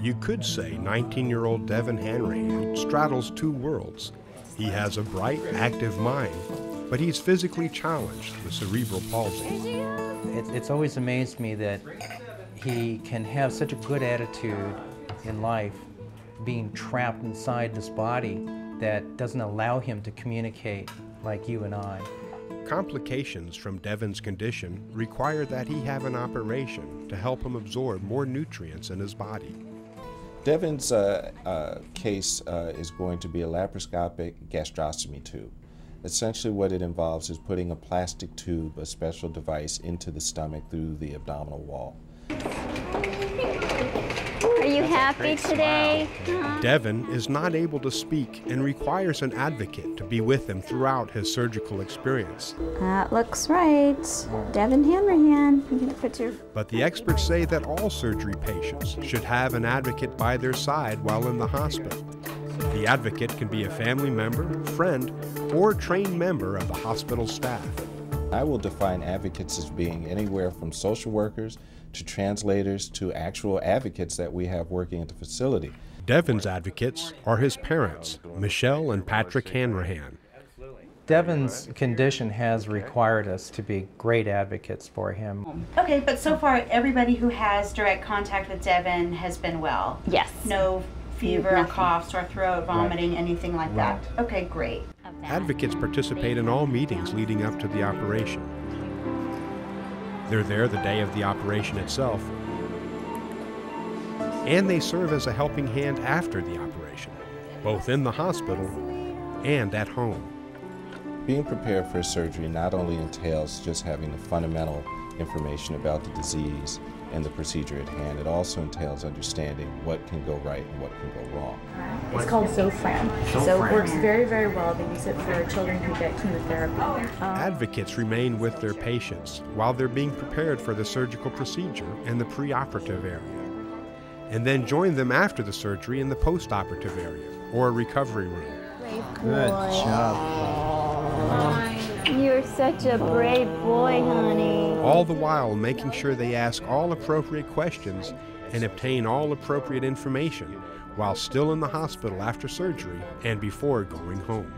You could say 19-year-old Devin Hanrahan straddles two worlds. He has a bright, active mind, but he's physically challenged with cerebral palsy. It's always amazed me that he can have such a good attitude in life, being trapped inside this body that doesn't allow him to communicate like you and I. Complications from Devin's condition require that he have an operation to help him absorb more nutrients in his body. Devin's case is going to be a laparoscopic gastrostomy tube. Essentially what it involves is putting a plastic tube, a special device, into the stomach through the abdominal wall. Are you happy today? Devin is not able to speak and requires an advocate to be with him throughout his surgical experience. That looks right. Devin Hanrahan. You can put your... But the experts say that all surgery patients should have an advocate by their side while in the hospital. The advocate can be a family member, friend, or trained member of the hospital staff. I will define advocates as being anywhere from social workers to translators to actual advocates that we have working at the facility. Devin's advocates are his parents, Michelle and Patrick Hanrahan. Devin's condition has required us to be great advocates for him. Okay, but so far everybody who has direct contact with Devin has been well? Yes. No fever, Nothing. cough, sore throat, vomiting, Right. anything like that? Okay, great. Advocates participate in all meetings leading up to the operation. They're there the day of the operation itself, and they serve as a helping hand after the operation, both in the hospital and at home. Being prepared for surgery not only entails just having the fundamental information about the disease and the procedure at hand, it also entails understanding what can go right and what can go wrong. It's called Zofran. So it works very, very well. They use it for children who get chemotherapy. Advocates remain with their patients while they're being prepared for the surgical procedure in the preoperative area, and then join them after the surgery in the postoperative area or recovery room. Good job. You're such a brave boy, honey. All the while making sure they ask all appropriate questions and obtain all appropriate information while still in the hospital after surgery and before going home.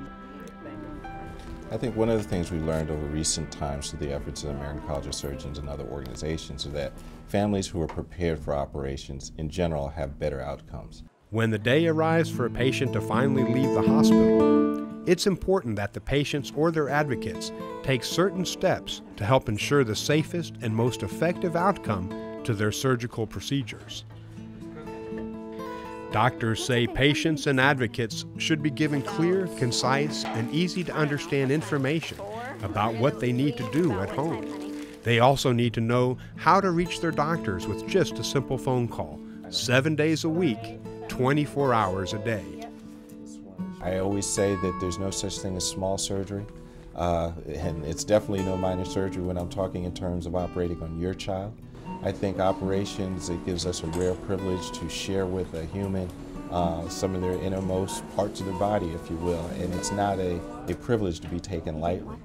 I think one of the things we learned over recent times through the efforts of the American College of Surgeons and other organizations is that families who are prepared for operations in general have better outcomes. When the day arrives for a patient to finally leave the hospital, it's important that the patients or their advocates take certain steps to help ensure the safest and most effective outcome to their surgical procedures. Doctors say patients and advocates should be given clear, concise, and easy to understand information about what they need to do at home. They also need to know how to reach their doctors with just a simple phone call, 7 days a week, 24 hours a day. I always say that there's no such thing as small surgery, and it's definitely no minor surgery when I'm talking in terms of operating on your child. I think operations, it gives us a rare privilege to share with a human some of their innermost parts of their body, if you will, and it's not a privilege to be taken lightly.